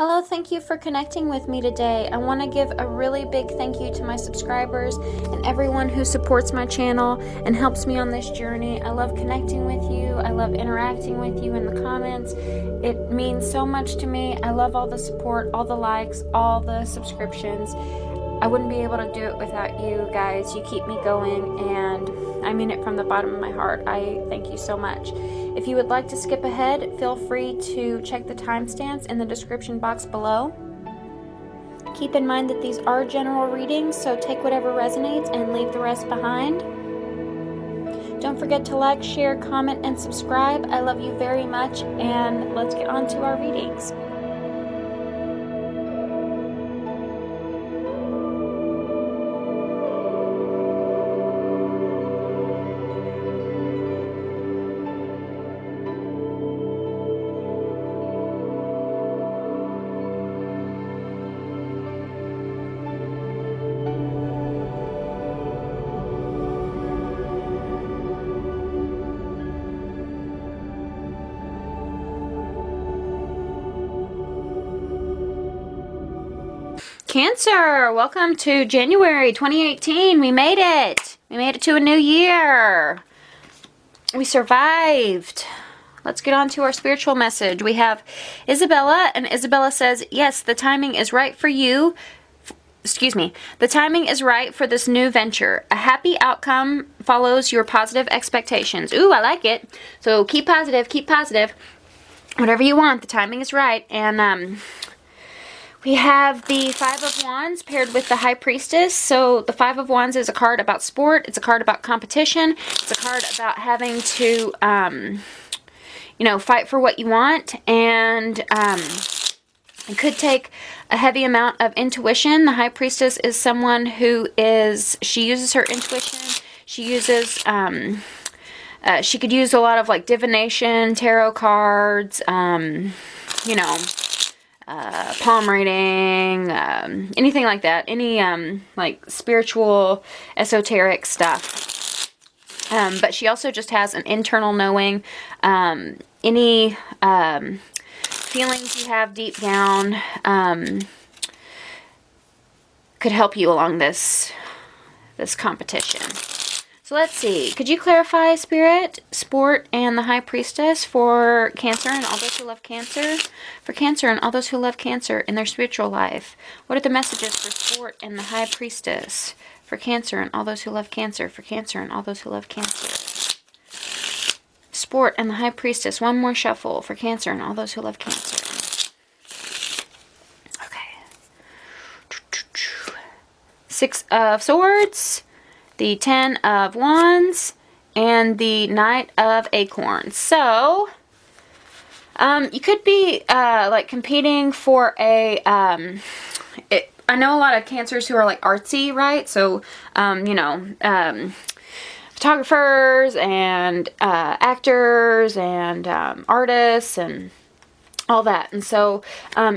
Hello, thank you for connecting with me today. I want to give a really big thank you to my subscribers and everyone who supports my channel and helps me on this journey. I love connecting with you. I love interacting with you in the comments. It means so much to me. I love all the support, all the likes, all the subscriptions. I wouldn't be able to do it without you guys. You keep me going, and I mean it from the bottom of my heart. I thank you so much. If you would like to skip ahead, feel free to check the timestamps in the description box below. Keep in mind that these are general readings, so take whatever resonates and leave the rest behind. Don't forget to like, share, comment, and subscribe. I love you very much, and let's get on to our readings. Cancer, welcome to January 2018. We made it. We made it to a new year. We survived. Let's get on to our spiritual message. We have Isabella, and Isabella says, yes, the timing is right for you. The timing is right for this new venture. A happy outcome follows your positive expectations. Ooh, I like it. So keep positive, keep positive. Whatever you want, the timing is right. And, we have the Five of Wands paired with the High Priestess. So the Five of Wands is a card about sport. It's a card about competition. It's a card about having to, you know, fight for what you want. And it could take a heavy amount of intuition. The High Priestess is someone who she uses her intuition. She uses, she could use a lot of like divination, tarot cards, you know, palm reading, anything like that, any like spiritual, esoteric stuff. But she also just has an internal knowing. Any feelings you have deep down could help you along this competition. So let's see. Could you clarify Spirit, Sport, and the High Priestess for Cancer and all those who love Cancer? For Cancer and all those who love Cancer in their spiritual life. What are the messages for Sport and the High Priestess? For Cancer and all those who love Cancer. For Cancer and all those who love Cancer. Sport and the High Priestess. One more shuffle for Cancer and all those who love Cancer. Okay. Six of Swords. The Ten of Wands, and the Knight of Acorns. So, you could be, like, competing for a, I know a lot of Cancers who are, like, artsy, right? So, you know, photographers, and, actors, and, artists, and all that. And so,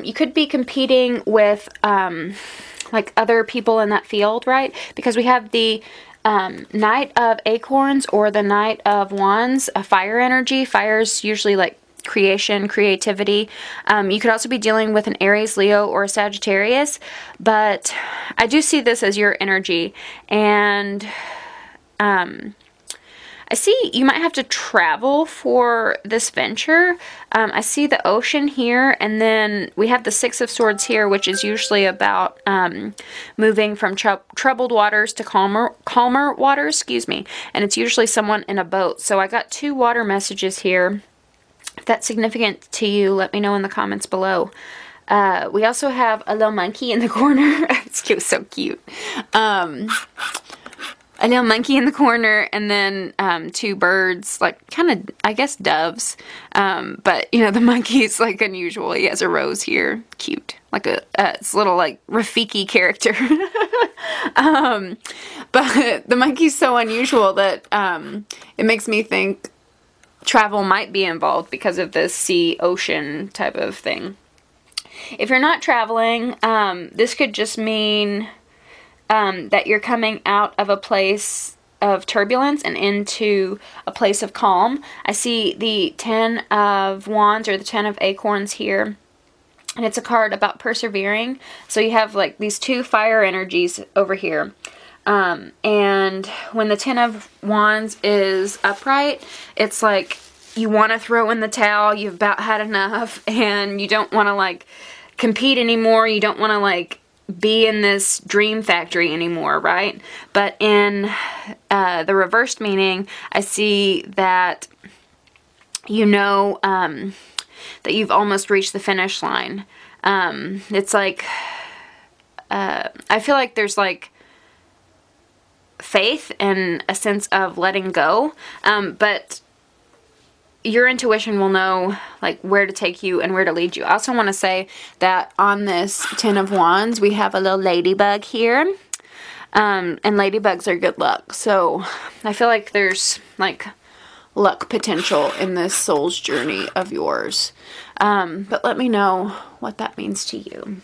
you could be competing with, like, other people in that field, right? Because we have the Knight of Acorns or the Knight of Wands, a fire energy. Fire's usually like creation, creativity. You could also be dealing with an Aries, Leo, or a Sagittarius, but I do see this as your energy. And I see you might have to travel for this venture. I see the ocean here, and then we have the Six of Swords here, which is usually about moving from troubled waters to calmer waters, and it's usually someone in a boat. So I got two water messages here. If that's significant to you, let me know in the comments below. We also have a little monkey in the corner. It's so cute. A little monkey in the corner, and then two birds, like kind of, I guess, doves. But, you know, the monkey's like unusual. He has a rose here. Cute. Like it's a little like Rafiki character. But the monkey's so unusual that it makes me think travel might be involved because of this sea-ocean type of thing. If you're not traveling, this could just mean that you're coming out of a place of turbulence and into a place of calm. I see the Ten of Wands or the Ten of Acorns here. And it's a card about persevering. So you have like these two fire energies over here. And when the Ten of Wands is upright, it's like you want to throw in the towel. You've about had enough and you don't want to like compete anymore. You don't want to like be in this dream factory anymore, right? But in the reversed meaning, I see that you know that you've almost reached the finish line. It's like, I feel like there's like faith and a sense of letting go, but your intuition will know like where to take you and where to lead you. I also want to say that on this Ten of Wands, we have a little ladybug here, and ladybugs are good luck. So I feel like there's like luck potential in this soul's journey of yours. But let me know what that means to you.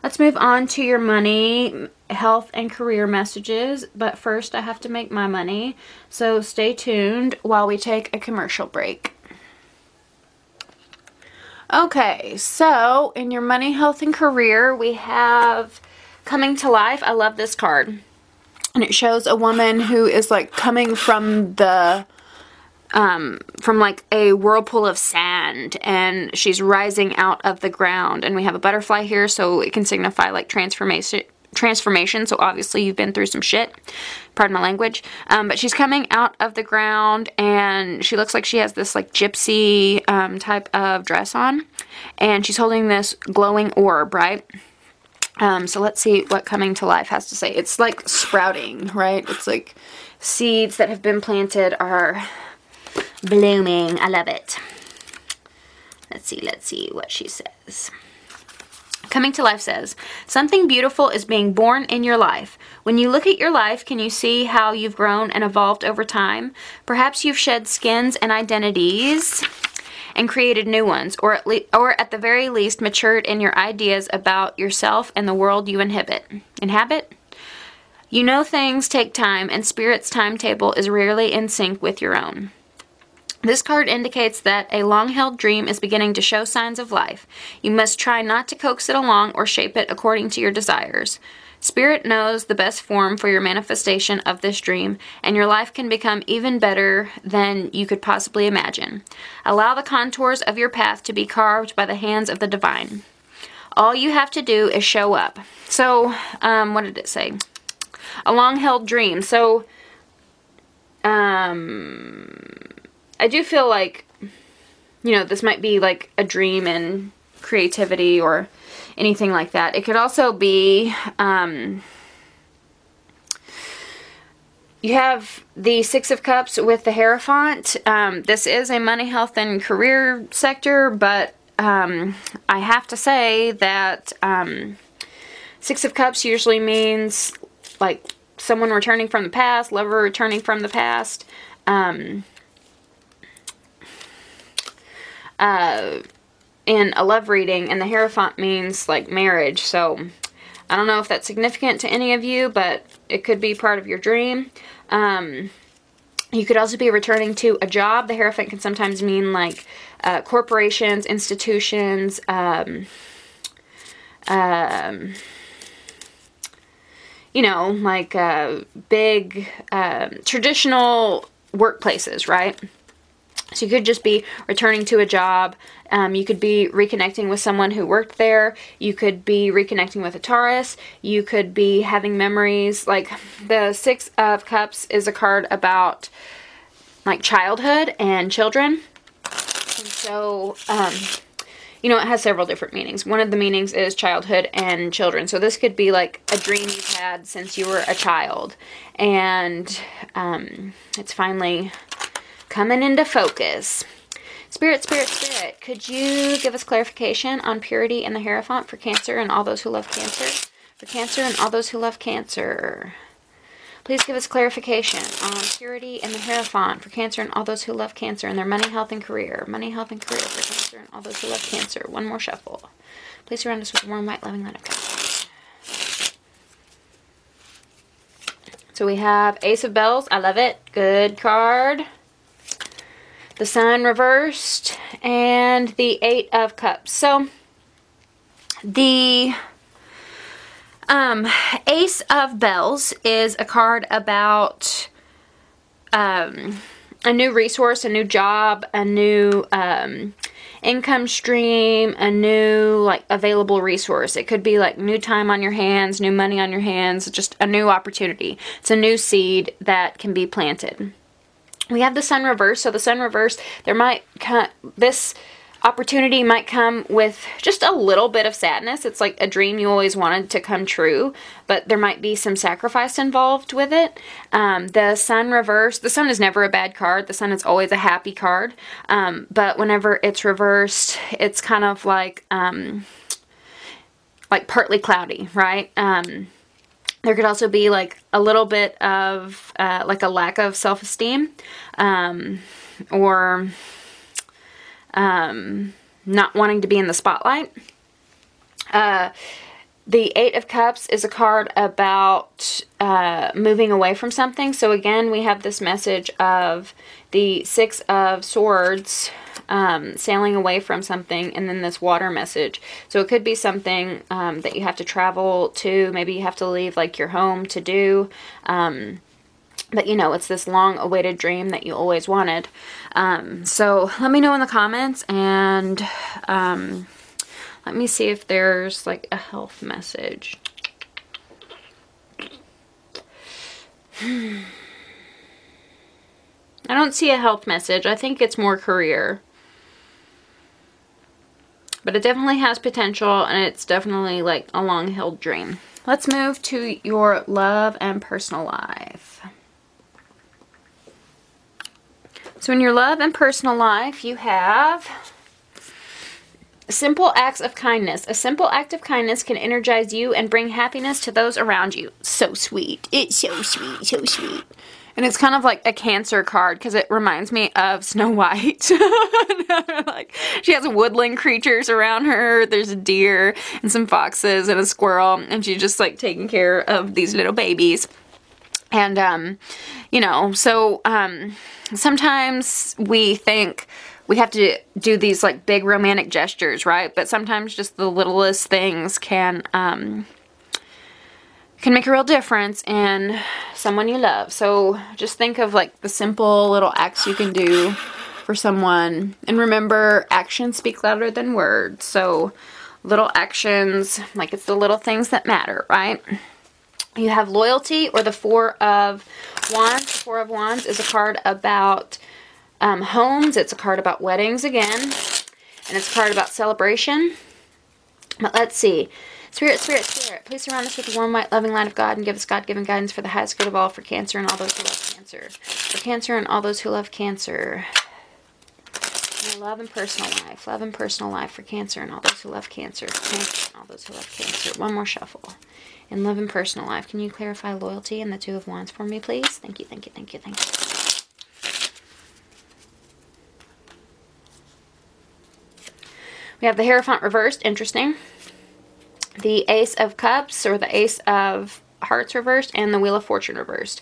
Let's move on to your money, health, and career messages. But first, I have to make my money. So stay tuned while we take a commercial break. Okay, so in your money, health, and career, we have Coming to Life. I love this card. And it shows a woman who is like coming from the from like a whirlpool of sand, and she's rising out of the ground. And we have a butterfly here, so it can signify like transformation. So obviously you've been through some shit, pardon my language, but she's coming out of the ground, and she looks like she has this like gypsy type of dress on, and she's holding this glowing orb, right? So let's see what Coming to Life has to say. It's like sprouting, right? It's like seeds that have been planted are blooming. I love it. Let's see what she says. Coming to Life says, something beautiful is being born in your life. When you look at your life, can you see how you've grown and evolved over time? Perhaps you've shed skins and identities and created new ones, or at the very least matured in your ideas about yourself and the world you inhabit? You know things take time, and Spirit's timetable is rarely in sync with your own. This card indicates that a long-held dream is beginning to show signs of life. You must try not to coax it along or shape it according to your desires. Spirit knows the best form for your manifestation of this dream, and your life can become even better than you could possibly imagine. Allow the contours of your path to be carved by the hands of the divine. All you have to do is show up. So, what did it say? A long-held dream. So, I do feel like, you know, this might be like a dream in creativity or anything like that. It could also be, you have the Six of Cups with the Hierophant. This is a money, health, and career sector, but I have to say that Six of Cups usually means like someone returning from the past, lover returning from the past. In a love reading, and the Hierophant means like marriage. So I don't know if that's significant to any of you, but it could be part of your dream. You could also be returning to a job. The Hierophant can sometimes mean like corporations, institutions, you know, like big traditional workplaces, right? So you could just be returning to a job. You could be reconnecting with someone who worked there. You could be reconnecting with a Taurus. You could be having memories. Like the Six of Cups is a card about like childhood and children. And so, you know, it has several different meanings. One of the meanings is childhood and children. So this could be like a dream you've had since you were a child. And it's finally coming into focus. Spirit, Spirit, Spirit, could you give us clarification on purity and the Hierophant for Cancer and all those who love Cancer? For Cancer and all those who love Cancer. Please give us clarification on purity and the Hierophant for Cancer and all those who love Cancer and their money, health, and career. Money, health, and career for Cancer and all those who love Cancer. One more shuffle. Please surround us with a warm, white, loving light of God. So we have Ace of Bells. I love it. Good card. The Sun reversed, and the Eight of Cups. So, The Ace of Bells is a card about a new resource, a new job, a new income stream, a new like available resource. It could be like new time on your hands, new money on your hands, just a new opportunity. It's a new seed that can be planted. We have the Sun reverse. So the Sun reverse, there might come, this opportunity might come with just a little bit of sadness. It's like a dream you always wanted to come true, but there might be some sacrifice involved with it. The Sun reverse, the Sun is never a bad card. The Sun is always a happy card. But whenever it's reversed, it's kind of like partly cloudy, right? There could also be like a little bit of like a lack of self-esteem, or not wanting to be in the spotlight. The Eight of Cups is a card about moving away from something. So again, we have this message of the Six of Swords, sailing away from something, and then this water message. So it could be something that you have to travel to. Maybe you have to leave like your home to do. But you know, it's this long awaited dream that you always wanted. So let me know in the comments, and let me see if there's like a health message. I don't see a health message. I think it's more career. But it definitely has potential, and it's definitely like a long-held dream. Let's move to your love and personal life. So in your love and personal life, you have simple acts of kindness. A simple act of kindness can energize you and bring happiness to those around you. So sweet. It's so sweet, so sweet. And it's kind of like a Cancer card because it reminds me of Snow White. Like, she has woodland creatures around her. There's a deer and some foxes and a squirrel, and she's just like taking care of these little babies. And, you know, so sometimes we think we have to do these like big romantic gestures, right? But sometimes just the littlest things can make a real difference in someone you love. So just think of like the simple little acts you can do for someone. And remember, actions speak louder than words. So little actions, like it's the little things that matter, right? You have loyalty, or the Four of Wands. The Four of Wands is a card about homes. It's a card about weddings again. And it's a card about celebration. But let's see. Spirit, Spirit, Spirit, please surround us with the warm, white, loving light of God and give us God-given guidance for the highest good of all, for Cancer and all those who love Cancer. For Cancer and all those who love Cancer. Your love and personal life. Love and personal life for Cancer and all those who love Cancer. For Cancer and all those who love Cancer. One more shuffle. In love and personal life, can you clarify loyalty and the Two of Wands for me, please? Thank you, thank you, thank you, thank you. We have the Hierophant reversed. Interesting. The Ace of Cups, or the Ace of Hearts reversed, and the Wheel of Fortune reversed.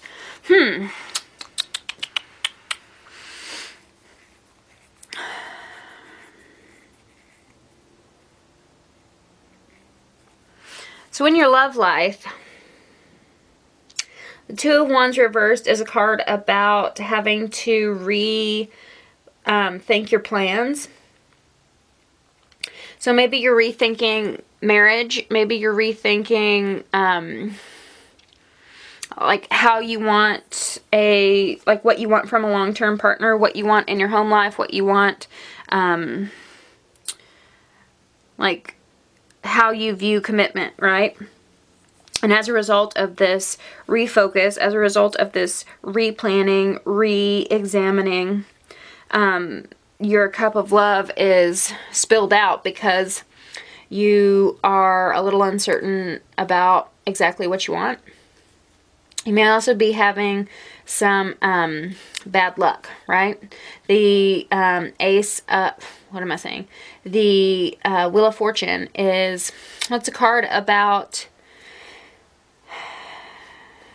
So in your love life, the Two of Wands reversed is a card about having to rethink your plans. So maybe you're rethinking marriage. Maybe you're rethinking like how you want like what you want from a long-term partner, what you want in your home life, what you want, like how you view commitment, right? And as a result of this refocus, as a result of this replanning, re-examining, your cup of love is spilled out because you are a little uncertain about exactly what you want. You may also be having some bad luck, right? The Ace of, what am I saying? The Wheel of Fortune it's a card about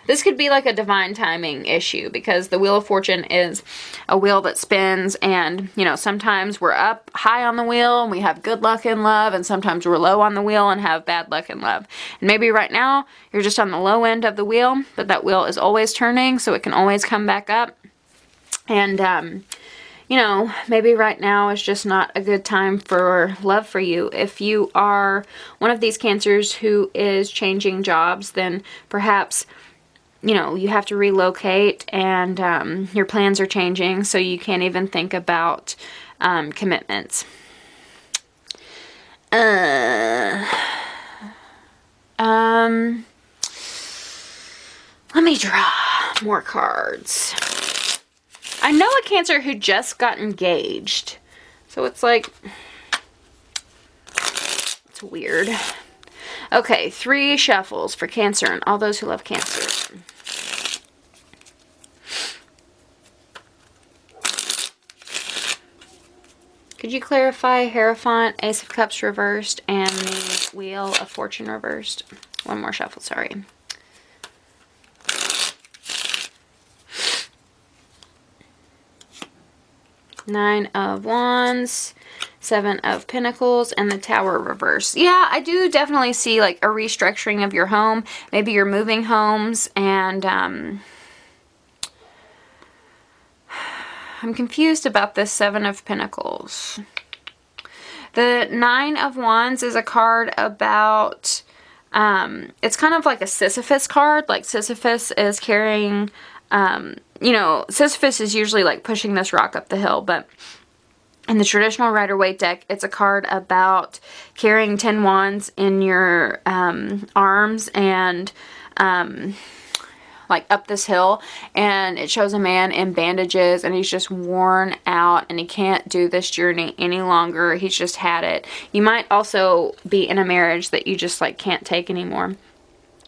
this could be like a divine timing issue, because the Wheel of Fortune is a wheel that spins, and, you know, sometimes we're up high on the wheel and we have good luck in love, and sometimes we're low on the wheel and have bad luck in love. And maybe right now you're just on the low end of the wheel, but that wheel is always turning, so it can always come back up. And, you know, maybe right now is just not a good time for love for you. If you are one of these Cancers who is changing jobs, then perhaps, you know, you have to relocate, and your plans are changing, so you can't even think about commitments. Let me draw more cards. I know a Cancer who just got engaged, so it's like, it's weird. Okay, 3 shuffles for Cancer and all those who love Cancer. Could you clarify Hierophant, Ace of Cups reversed, and the Wheel of Fortune reversed? One more shuffle, sorry. Nine of Wands, 7 of Pentacles, and the Tower reverse. Yeah, I do definitely see like a restructuring of your home. Maybe you're moving homes, and I'm confused about this 7 of Pentacles. The 9 of Wands is a card about, it's kind of like a Sisyphus card. Like Sisyphus is carrying, you know, Sisyphus is usually like pushing this rock up the hill, but in the traditional Rider-Waite deck, it's a card about carrying 10 wands in your arms, and like up this hill, and it shows a man in bandages, and he's just worn out, and he can't do this journey any longer. He's just had it. You might also be in a marriage that you just like can't take anymore.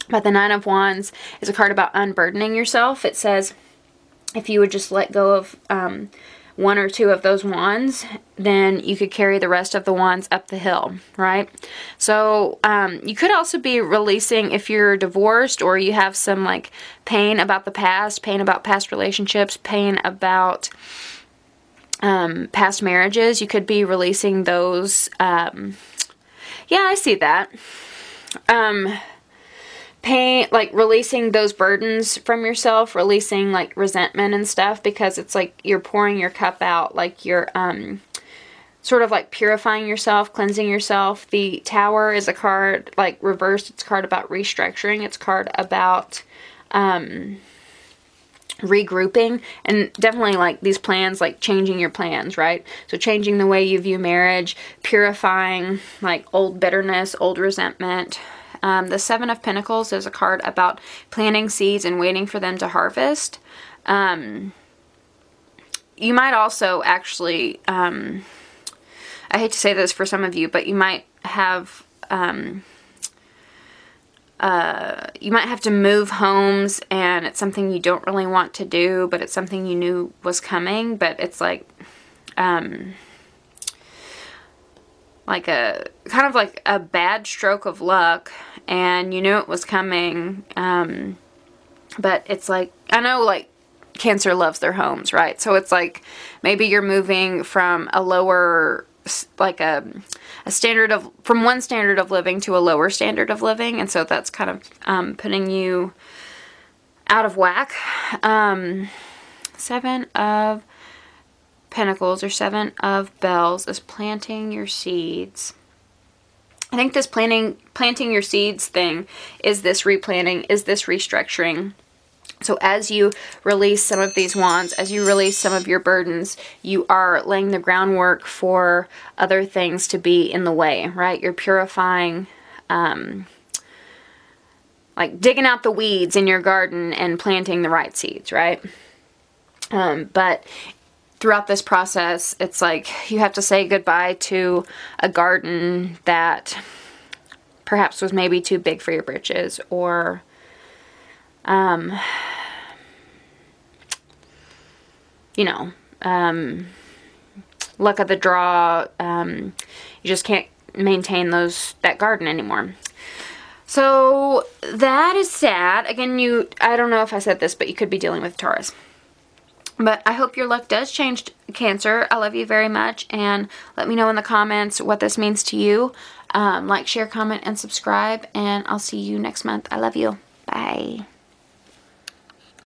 But the 9 of Wands is a card about unburdening yourself. It says if you would just let go of 1 or 2 of those wands, then you could carry the rest of the wands up the hill, right? So you could also be releasing, if you're divorced or you have some like pain about the past, pain about past relationships, pain about past marriages, you could be releasing those. Yeah, I see that. Pain, like releasing those burdens from yourself, releasing like resentment and stuff, because it's like you're pouring your cup out, like you're sort of like purifying yourself, cleansing yourself. The Tower is a card like reversed. It's a card about restructuring. It's a card about regrouping, and definitely like these plans, like changing your plans, right? So changing the way you view marriage, purifying like old bitterness, old resentment. The 7 of Pentacles is a card about planting seeds and waiting for them to harvest. You might also actually, I hate to say this for some of you, but you might have, to move homes, and it's something you don't really want to do, but it's something you knew was coming, but it's like a kind of like a bad stroke of luck, and you knew it was coming, but it's like, I know like Cancer loves their homes, right? So it's like maybe you're moving from a lower, like a standard of, from one standard of living to a lower standard of living, and so that's kind of putting you out of whack. 7 of Pentacles, or 7 of Bells, is planting your seeds. I think this planting your seeds thing is this replanting, is this restructuring. So as you release some of these wands, as you release some of your burdens, you are laying the groundwork for other things to be in the way, right? You're purifying, like digging out the weeds in your garden and planting the right seeds, right? But throughout this process, it's like you have to say goodbye to a garden that perhaps was maybe too big for your britches, or you know, luck of the draw, you just can't maintain that garden anymore. So that is sad. Again, I don't know if I said this, but you could be dealing with Taurus. But I hope your luck does change, Cancer. I love you very much. And let me know in the comments what this means to you. Like, share, comment, and subscribe. And I'll see you next month. I love you. Bye.